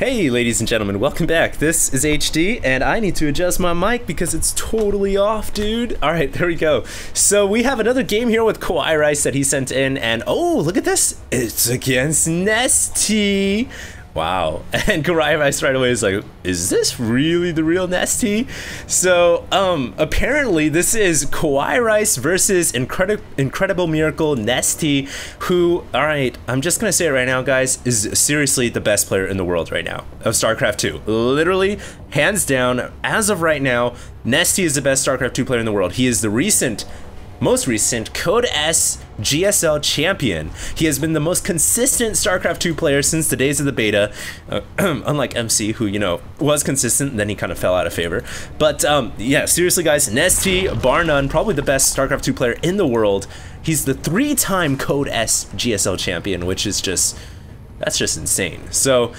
Hey ladies and gentlemen, welcome back. This is HD and I need to adjust my mic because it's totally off, dude. Alright, there we go. So we have another game here with KawaiiRice that he sent in, and oh, look at this. It's against Nestea. Wow. And KawaiiRice right away is like, is this really the real Nestea? So apparently this is KawaiiRice versus Incredible Miracle Nestea, who, alright, I'm just gonna say it right now, guys, is seriously the best player in the world right now of Starcraft 2. Literally, hands down, as of right now, Nestea is the best Starcraft 2 player in the world. He is the most recent Code S GSL champion. He has been the most consistent StarCraft 2 player since the days of the beta, unlike MC, who, you know, was consistent and then he kind of fell out of favor. But yeah, seriously guys, Nestea, bar none, probably the best StarCraft 2 player in the world. He's the 3-time Code S GSL champion, which is just, that's just insane. So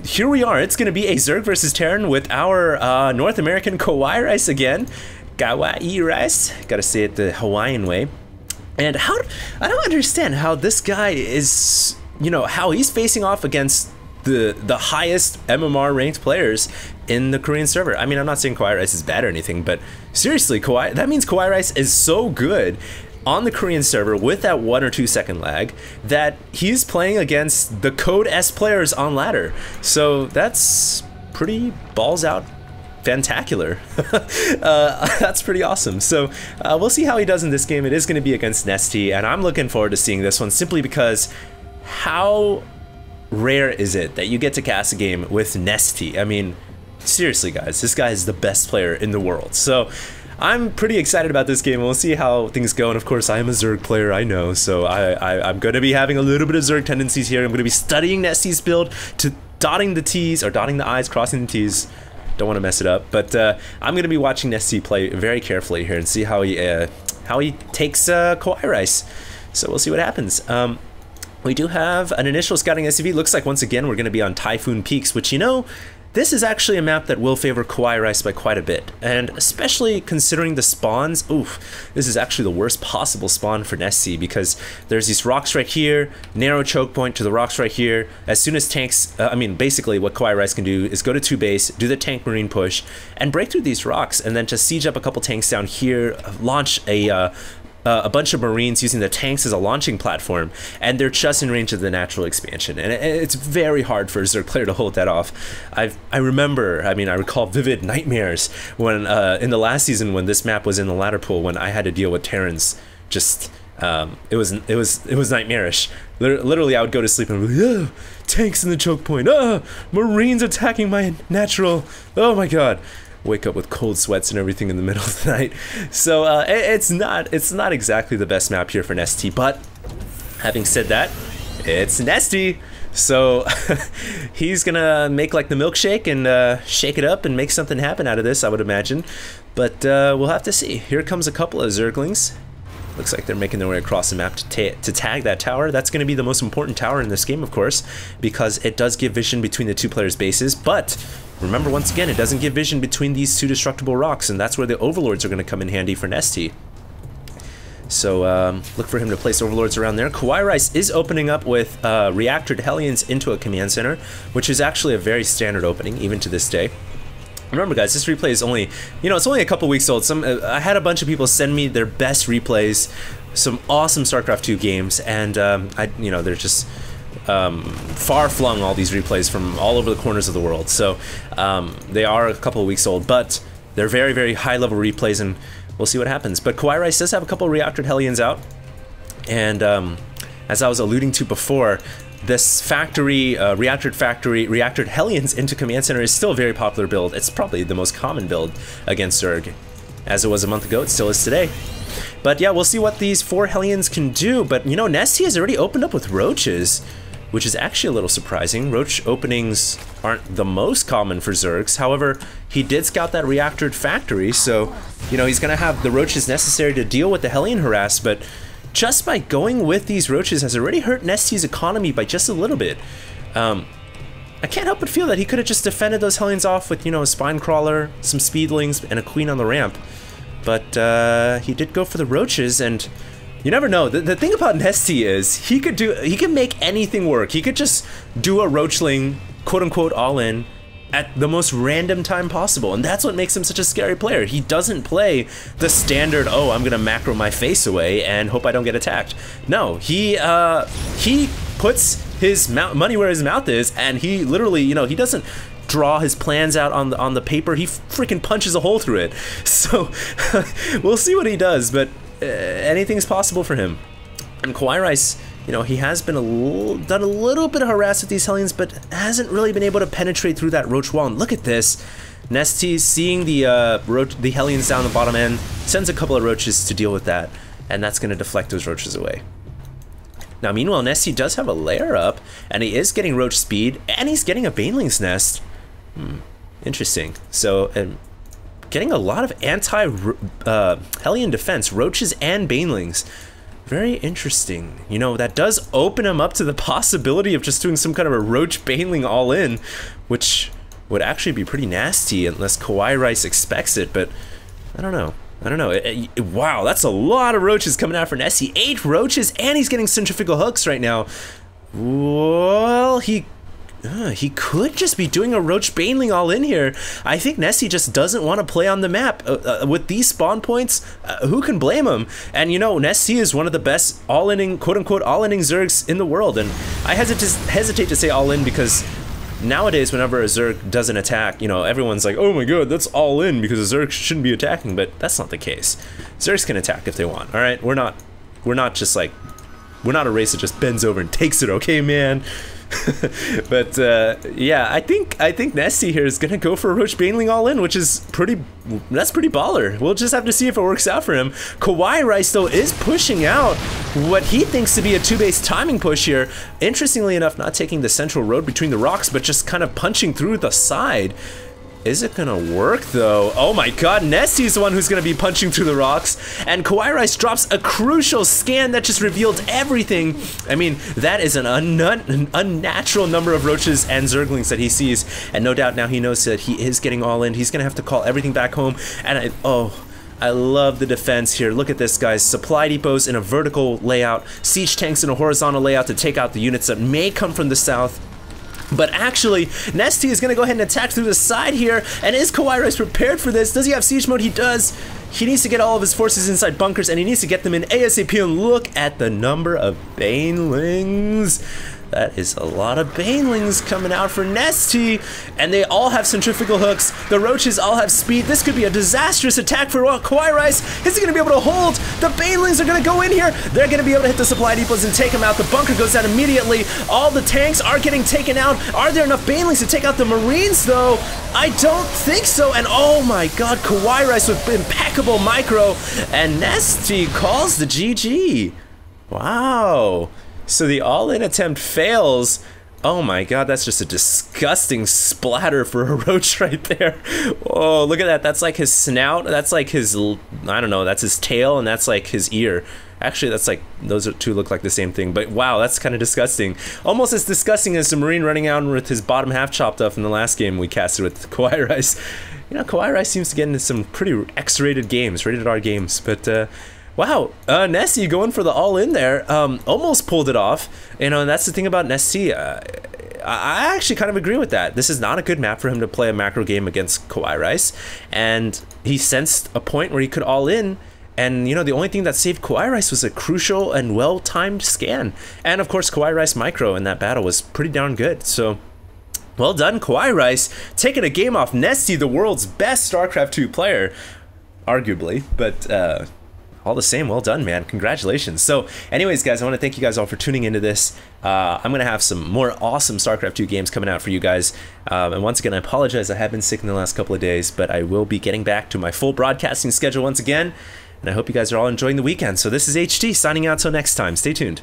here we are. It's going to be a Zerg versus Terran with our North American KawaiiRice again. KawaiiRice, gotta say it the Hawaiian way. And I don't understand how this guy is, you know, how he's facing off against the highest MMR ranked players in the Korean server. I mean, I'm not saying KawaiiRice is bad or anything, but seriously, that means KawaiiRice is so good on the Korean server with that 1 or 2 second lag that he's playing against the Code S players on ladder. So that's pretty balls out fantacular. That's pretty awesome. So we'll see how he does in this game. It is going to be against Nestea, and I'm looking forward to seeing this one simply because how rare is it that you get to cast a game with Nestea? I mean, seriously guys, this guy is the best player in the world. So I'm pretty excited about this game, and we'll see how things go. And of course, I am a Zerg player, I know, so I'm going to be having a little bit of Zerg tendencies here. I'm going to be studying Nestea's build to dotting the T's, or dotting the I's, crossing the T's. Don't want to mess it up, but I'm going to be watching Nestea play very carefully here and see how he takes KawaiiRice. So we'll see what happens. We do have an initial scouting SCV. Looks like once again we're going to be on Typhoon Peaks, which, you know, this is actually a map that will favor KawaiiRice by quite a bit, and especially considering the spawns. Oof, this is actually the worst possible spawn for Nestea because there's these rocks right here, narrow choke point to the rocks right here. As soon as tanks, I mean, basically what KawaiiRice can do is go to 2 base, do the tank marine push, and break through these rocks, and then just siege up a couple tanks down here, launch a bunch of marines using the tanks as a launching platform, and they're just in range of the natural expansion, and it's very hard for a Zerg player to hold that off. I recall vivid nightmares when in the last season when this map was in the ladder pool, when I had to deal with Terrans. Just it was nightmarish. Literally, I would go to sleep and be like, oh, tanks in the choke point, marines attacking my natural, oh my god. Wake up with cold sweats and everything in the middle of the night. So it's not exactly the best map here for Nestea, but having said that, it's Nestea. So he's gonna make like the milkshake and shake it up and make something happen out of this, I would imagine. But we'll have to see. Here comes a couple of Zerglings. Looks like they're making their way across the map to tag that tower. That's going to be the most important tower in this game, of course, because it does give vision between the 2 players' bases. But remember, once again, it doesn't give vision between these 2 destructible rocks, and that's where the Overlords are going to come in handy for Nestea. So look for him to place Overlords around there. KawaiiRice is opening up with Reactored Hellions into a command center, which is actually a very standard opening, even to this day. Remember guys, this replay is only, you know, it's only a couple weeks old. I had a bunch of people send me their best replays, some awesome StarCraft 2 games, and you know, they're just far-flung, all these replays from all over the corners of the world. So they are a couple of weeks old, but they're very, very high-level replays, and we'll see what happens. But KawaiiRice does have a couple of Reactored Hellions out, and as I was alluding to before, this Reactored Hellions into Command Center is still a very popular build. It's probably the most common build against Zerg. As it was a month ago, it still is today. But yeah, we'll see what these 4 Hellions can do. But you know, Nestea has already opened up with Roaches, which is actually a little surprising. Roach openings aren't the most common for Zergs. However, he did scout that Reactored factory, so you know, he's gonna have the Roaches necessary to deal with the Hellion harass, but just by going with these Roaches has already hurt Nestea's economy by just a little bit. I can't help but feel that he could have just defended those Hellions off with, you know, a Spine Crawler, some Speedlings, and a Queen on the ramp. But he did go for the Roaches, and you never know. The thing about Nestea is he can make anything work. He could just do a Roachling quote-unquote all-in at the most random time possible, and that's what makes him such a scary player. He doesn't play the standard, oh, I'm gonna macro my face away and hope I don't get attacked. No, he puts his money where his mouth is, and he literally, you know, he doesn't draw his plans out on the paper. He freaking punches a hole through it. So we'll see what he does, but anything's possible for him. And KawaiiRice, you know, he has been done a little bit of harass with these Hellions, but hasn't really been able to penetrate through that Roach wall. And look at this. Nestea seeing the Hellions down the bottom end, sends a couple of Roaches to deal with that, and that's going to deflect those Roaches away. Now, meanwhile, Nestea does have a lair up, and he is getting Roach speed, and he's getting a Baneling's Nest. Interesting. So, getting a lot of anti-Hellion defense, Roaches and Banelings. Very interesting. You know, that does open him up to the possibility of just doing some kind of a Roach Baneling all-in, which would actually be pretty nasty unless KawaiiRice expects it, but I don't know. I don't know. Wow, that's a lot of Roaches coming out for Nestea. 8 Roaches, and he's getting centrifugal hooks right now. Well, he could just be doing a Roach Baneling all in here. I think Nestea just doesn't want to play on the map. With these spawn points, who can blame him? And you know, Nestea is one of the best all-inning, quote-unquote, all-inning Zergs in the world. And I hesitate to say all-in because nowadays, whenever a Zerg does an attack, you know, everyone's like, oh my god, that's all-in because a Zerg shouldn't be attacking. But that's not the case. Zergs can attack if they want, all right? We're not just like, we're not a race that just bends over and takes it, okay, man? But yeah, I think Nestea here is gonna go for a Roach Baneling all in, which is that's pretty baller. We'll just have to see if it works out for him. KawaiiRice though is pushing out what he thinks to be a 2-base timing push here. Interestingly enough, not taking the central road between the rocks, but just kind of punching through the side. Is it gonna work though? Oh my god, Nestea's the one who's gonna be punching through the rocks, and KawaiiRice drops a crucial scan that just revealed everything. I mean, that is an unnatural number of Roaches and Zerglings that he sees, and no doubt now he knows that he is getting all in. He's gonna have to call everything back home, and I love the defense here. Look at this, guys. Supply depots in a vertical layout, siege tanks in a horizontal layout to take out the units that may come from the south. But actually, Nestea is going to go ahead and attack through the side here. And is KawaiiRice prepared for this? Does he have siege mode? He does. He needs to get all of his forces inside bunkers, and he needs to get them in ASAP. And look at the number of Banelings. That is a lot of Banelings coming out for Nestea, and they all have centrifugal hooks. The Roaches all have speed. This could be a disastrous attack for KawaiiRice. Is he going to be able to hold? The Banelings are going to go in here. They're going to be able to hit the supply depots and take them out. The bunker goes down immediately. All the tanks are getting taken out. Are there enough Banelings to take out the Marines, though? I don't think so. And oh my god, KawaiiRice with impeccable micro, and Nestea calls the GG. Wow. So the all-in attempt fails. Oh my god, that's just a disgusting splatter for a Roach right there. Oh, look at that. That's like his snout. That's like his, I don't know, that's his tail, and that's like his ear. Actually, that's like, those two look like the same thing, but wow, that's kind of disgusting. Almost as disgusting as the Marine running out with his bottom half chopped off in the last game we casted with KawaiiRice. You know, KawaiiRice seems to get into some pretty X-rated games, rated R games, but wow, Nestea going for the all-in there, almost pulled it off. You know, and that's the thing about Nestea. I actually kind of agree with that. This is not a good map for him to play a macro game against KawaiiRice, and he sensed a point where he could all-in, and you know, the only thing that saved KawaiiRice was a crucial and well-timed scan. And of course, KawaiiRice micro in that battle was pretty darn good, so well done, KawaiiRice, taking a game off Nestea, the world's best StarCraft 2 player, arguably, but all the same, well done, man. Congratulations. So anyways, guys, I want to thank you guys all for tuning into this. I'm going to have some more awesome StarCraft 2 games coming out for you guys. And once again, I apologize. I have been sick in the last couple of days, but I will be getting back to my full broadcasting schedule once again. And I hope you guys are all enjoying the weekend. So this is HD signing out till next time. Stay tuned.